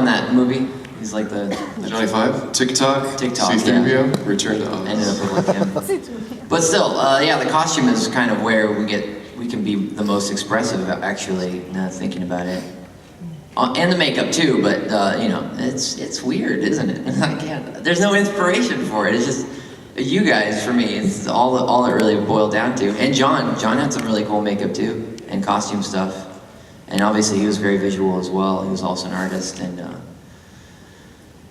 in that movie. He's like the Johnny Five, TikTok, C3PO, yeah. Return to Oz. Ended up with like him. But still, yeah, the costume is kind of where we can be the most expressive. Actually, now thinking about it, and the makeup too. But you know, it's weird, isn't it? I can't. There's no inspiration for it. It's just you guys for me. It's all it really boiled down to. And John had some really cool makeup too, and costume stuff. And obviously, he was very visual as well. He was also an artist, and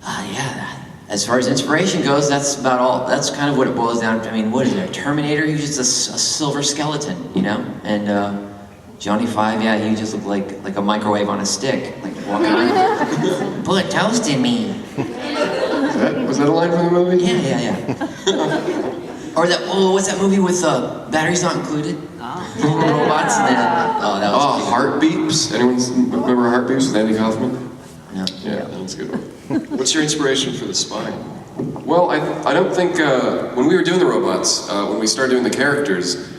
yeah. As far as inspiration goes, that's about all. That's kind of what it boils down to. I mean, what is it? A Terminator? He's just a silver skeleton, you know. And Johnny Five, yeah, he just looked like a microwave on a stick, like walking around. Put toast in me. Was that a line from the movie? Yeah. Or that, what's that movie with batteries not included? Robots and then, that was Heart Beeps. Anyone remember Heart Beeps with Andy Kaufman? No. Yeah, that's a good one. What's your inspiration for the spine? Well, I don't think, when we were doing the robots, when we started doing the characters,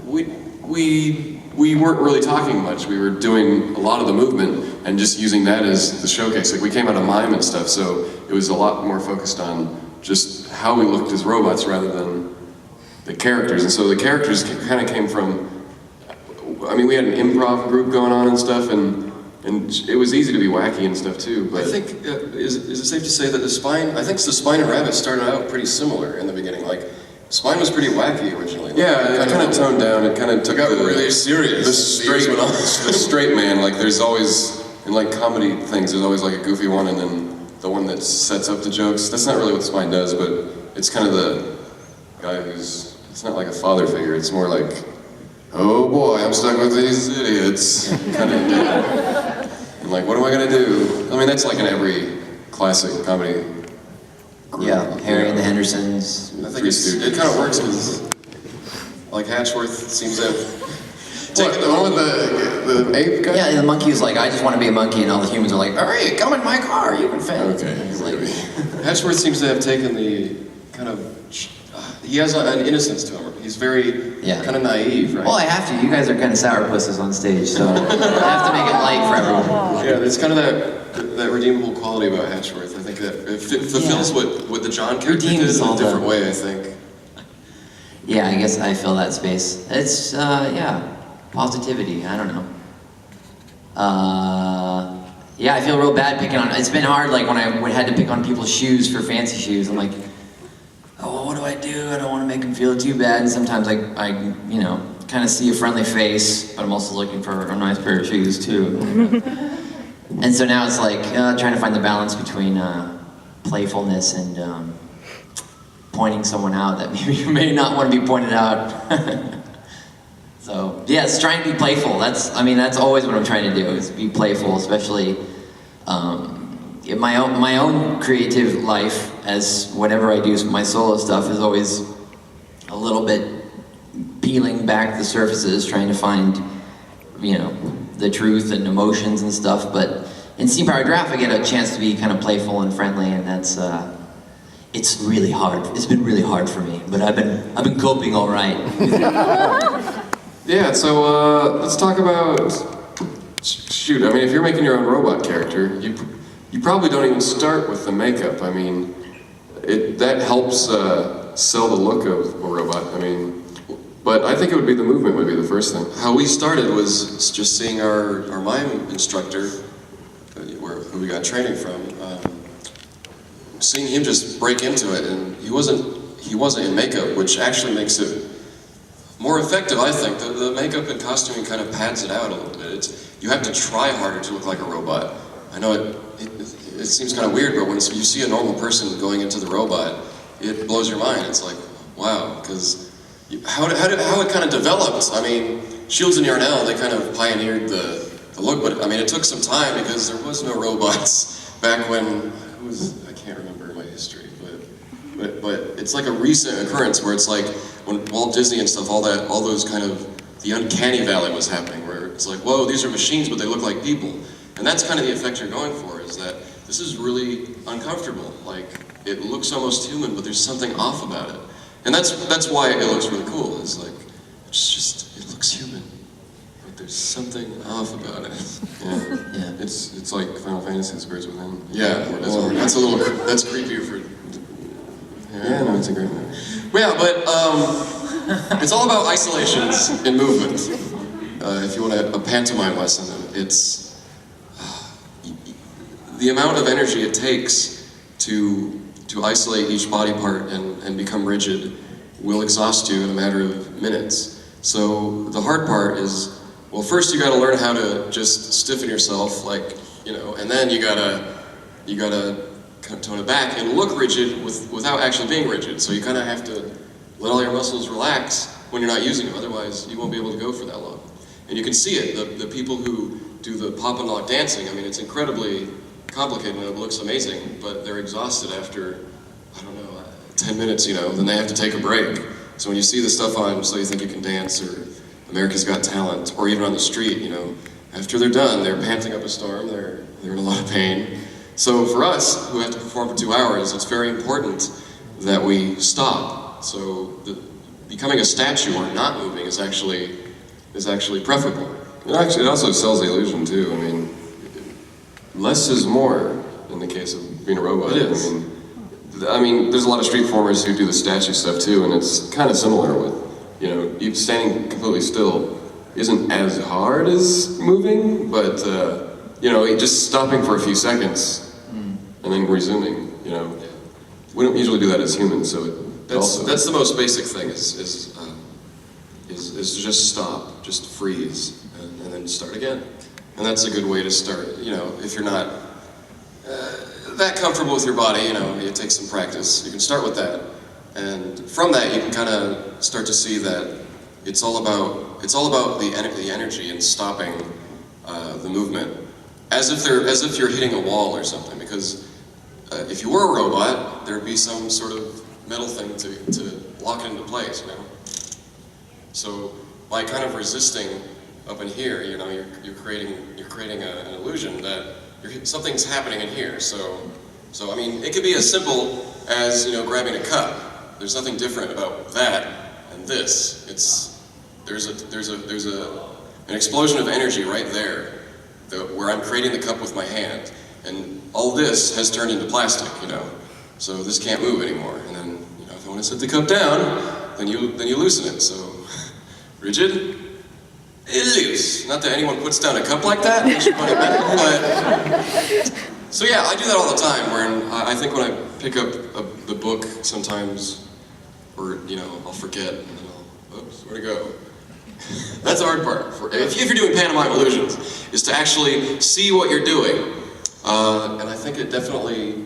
we weren't really talking much. We were doing a lot of the movement and just using that as the showcase. Like, we came out of mime and stuff, so it was a lot more focused on just how we looked as robots rather than the characters. And so the characters kind of came from, I mean, we had an improv group going on and stuff, and it was easy to be wacky and stuff too. But I think, is it safe to say that the spine and Rabbit started out pretty similar in the beginning? Like, Spine was pretty wacky originally. Yeah, it kind of toned down. It kind of took got really serious. The straight man. Like, there's always, in like comedy things, there's always like a goofy one and then the one that sets up the jokes. That's not really what Spine does, but it's kind of the guy who's, it's not like a father figure. It's more like, oh boy, I'm stuck with these idiots. Kind of, and like, what am I gonna do? I mean, that's like in every classic comedy group. Yeah, Harry and the Hendersons. I think it kind of works because, like, Hatchworth seems to have taken the one with the ape guy? Yeah, the monkey was like, I just want to be a monkey, and all the humans are like, all right, come in my car, you can fit. Okay, like, Hatchworth seems to have taken the kind of, he has an innocence to him. He's very kind of naive, right? Well, I have to. You guys are kind of sourpusses on stage, so I have to make it light for everyone. Yeah, there's kind of that redeemable quality about Hatchworth. I think that it fulfills what the John character did in a different way, I think. Yeah, I guess I fill that space. It's, yeah, positivity, I don't know. Yeah, I feel real bad picking on, it's been hard, like when I had to pick on people's shoes for fancy shoes. I'm like, oh, what do? I don't want to make them feel too bad. And sometimes I you know, kind of see a friendly face, but I'm also looking for a nice pair of shoes too. And so now it's like trying to find the balance between playfulness and pointing someone out that maybe may not want to be pointed out. So yeah, it's trying to be playful. That's always what I'm trying to do, is be playful, especially in my own creative life. As whatever I do, my solo stuff is always a little bit peeling back the surfaces, trying to find, you know, the truth and emotions and stuff. But in C-Power Draft, I get a chance to be kind of playful and friendly, and that's it's really hard. It's been really hard for me, but I've been coping all right. Yeah, so let's talk about, shoot, I mean, if you're making your own robot character, you probably don't even start with the makeup. I mean, that helps sell the look of a robot. I mean, but I think it would be the movement would be the first thing. How we started was just seeing our mime instructor, who we got training from, seeing him just break into it, and he wasn't in makeup, which actually makes it more effective, I think. The makeup and costuming kind of pads it out a little bit. You have to try harder to look like a robot. I know it seems kind of weird, but when you see a normal person going into the robot, it blows your mind. It's like, wow, because how it kind of developed. I mean, Shields and Yarnell, they kind of pioneered the look, but I mean, it took some time because there was no robots back when, I can't remember my history, but it's like a recent occurrence where it's like when Walt Disney and stuff, all those kind of, the uncanny valley was happening, where it's like, whoa, these are machines, but they look like people. And that's kind of the effect you're going for, is that this is really uncomfortable. Like, it looks almost human, but there's something off about it. And that's why it looks really cool. It's like, it looks human. there's something off about it. Yeah. It's like Final Fantasy, the Spirits Within. Yeah, well, that's creepier for... Yeah, no, it's a great movie. Yeah, but it's all about isolations and movement. If you want a pantomime lesson, it's the amount of energy it takes to isolate each body part and become rigid will exhaust you in a matter of minutes. So the hard part is, well, first you got to learn how to just stiffen yourself, like, you know, and then you gotta kind of tone it back and look rigid without actually being rigid. So you kind of have to let all your muscles relax when you're not using them, otherwise you won't be able to go for that long. And you can see it, the people who do the pop and lock dancing, I mean, it's incredibly complicated and it looks amazing, but they're exhausted after, I don't know, 10 minutes, you know, then they have to take a break. So when you see the stuff on So You Think You Can Dance or America's Got Talent, or even on the street, you know, after they're done, they're panting up a storm, they're in a lot of pain. So for us, who have to perform for 2 hours, it's very important that we stop. So becoming a statue or not moving is actually preferable. It also sells the illusion too. I mean, less is more in the case of being a robot. It is. I mean, there's a lot of street performers who do the statue stuff too, and it's kind of similar with, you know, you standing completely still isn't as hard as moving, but, you know, just stopping for a few seconds and then resuming, you know. We don't usually do that as humans, so that's the most basic thing is to just stop, just freeze, and then start again. And that's a good way to start, you know, if you're not that comfortable with your body, you know, it takes some practice. You can start with that, and from that you can kind of start to see that it's all about the energy and stopping the movement, as if you're hitting a wall or something. Because if you were a robot, there'd be some sort of metal thing to lock it into place, you know. So by kind of resisting up in here, you know, you're creating an illusion that something's happening in here. So I mean, it could be as simple as, you know, grabbing a cup. There's nothing different about that and this. There's an explosion of energy right there, where I'm creating the cup with my hand, and all this has turned into plastic, you know. So this can't move anymore. And then, you know, if I want to set the cup down, then you loosen it. So rigid. Loose. Not that anyone puts down a cup like that, makes your money back, but... So yeah, I do that all the time, where I think when I pick up the book sometimes, or, you know, I'll forget, and then oops, where'd it go? That's the hard part. If you're doing pantomime illusions, is to actually see what you're doing. And I think it definitely,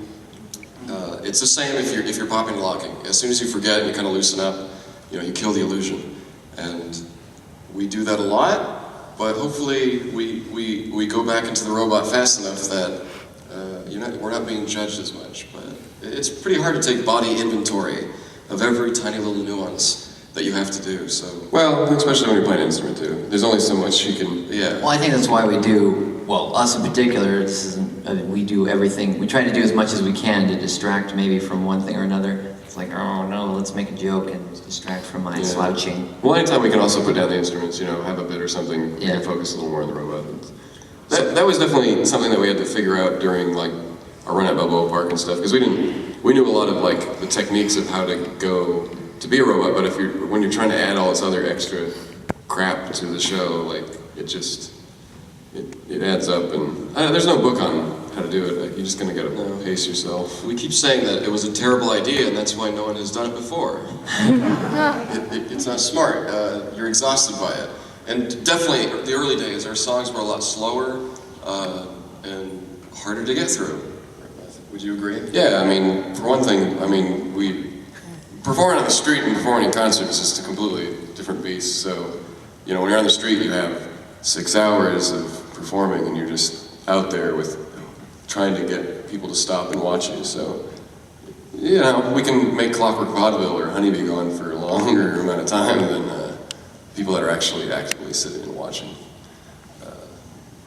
it's the same if you're popping and locking. As soon as you forget and you kind of loosen up, you know, you kill the illusion. And we do that a lot, but hopefully we go back into the robot fast enough that we're not being judged as much. But it's pretty hard to take body inventory of every tiny little nuance that you have to do. So well, especially when you're playing an instrument too. There's only so much you can. yeah. Well, I think that's why we do, well, us in particular, we do everything, we try to do as much as we can to distract maybe from one thing or another. It's like, oh no, let's make a joke and distract from my slouching. Well, anytime we can also put down the instruments, you know, have a bit or something, Yeah. and focus a little more on the robot. That was definitely something that we had to figure out during like our run at Balboa Park and stuff, because we knew a lot of like the techniques of how to go to be a robot, but when you're trying to add all this other extra crap to the show, like it adds up, and there's no book on how to do it. Like, you're just gonna gotta pace yourself. We keep saying that it was a terrible idea, and that's why no one has done it before. It's not smart. You're exhausted by it. And definitely, the early days, our songs were a lot slower and harder to get through. Would you agree? Yeah, I mean, for one thing, I mean, performing on the street and performing in concert is just a completely different beast. So, you know, when you're on the street, you have 6 hours of performing, and you're just out there with trying to get people to stop and watch you. So, you know, we can make Clockwork Vaudeville or Honeybee go on for a longer amount of time than people that are actually actively sitting and watching.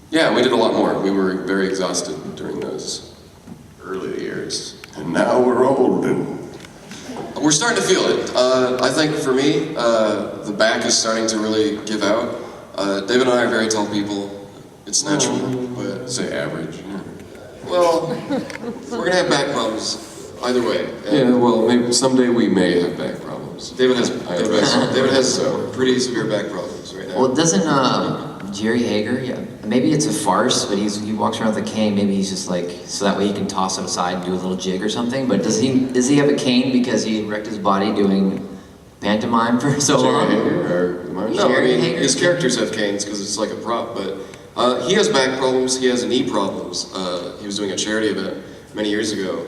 Yeah, we did a lot more. We were very exhausted during those early years. And now we're old and... We're starting to feel it. I think for me, the back is starting to really give out. David and I are very tall people. It's natural, but Say average. well, we're gonna have back problems either way. Yeah, well, maybe someday we may have back problems. David has So. pretty severe back problems right now. Well, doesn't Jerry Hager? Yeah, maybe it's a farce, but he walks around with a cane. Maybe he's just like so that way he can toss it aside and do a little jig or something. But does he have a cane because he wrecked his body doing pantomime for so long? No, I mean, his characters have canes because it's like a prop, but he has back problems, he has knee problems. He was doing a charity event many years ago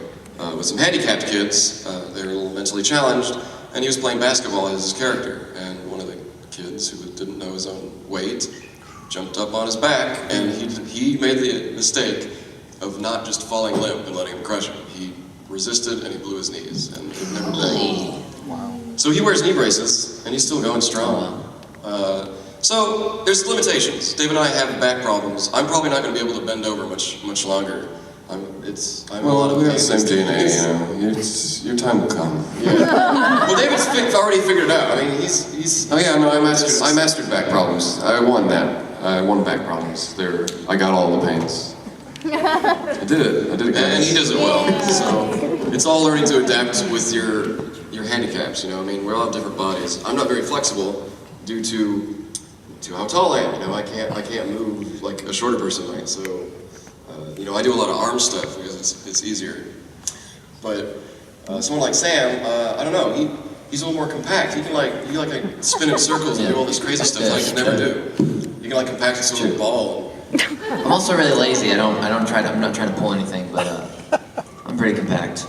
with some handicapped kids. They were a little mentally challenged, and he was playing basketball as his character. And one of the kids who didn't know his own weight jumped up on his back, and he made the mistake of not just falling limp and letting him crush him. He resisted and he blew his knees, and it never broke. So he wears knee braces, and he's still going strong. So there's limitations. Dave and I have back problems. I'm probably not going to be able to bend over much longer. I'm a lot of we have pain. the same DNA, you know. Your time will come. Yeah. Well, David's already figured it out. I mean, he's. Oh yeah, no, I mastered back problems. I won that. I won back problems. I got all the pains. I did it. And he does it well. So it's all learning to adapt with your handicaps. You know, I mean, we all have different bodies. I'm not very flexible due to how tall I am. You know, I can't move like a shorter person might. So you know, I do a lot of arm stuff because it's easier. But someone like Sam, I don't know. He's a little more compact. He can like spin in circles and do all this crazy stuff I can never do. You can like compact this little ball. I'm also really lazy. I'm not trying to pull anything, but I'm pretty compact.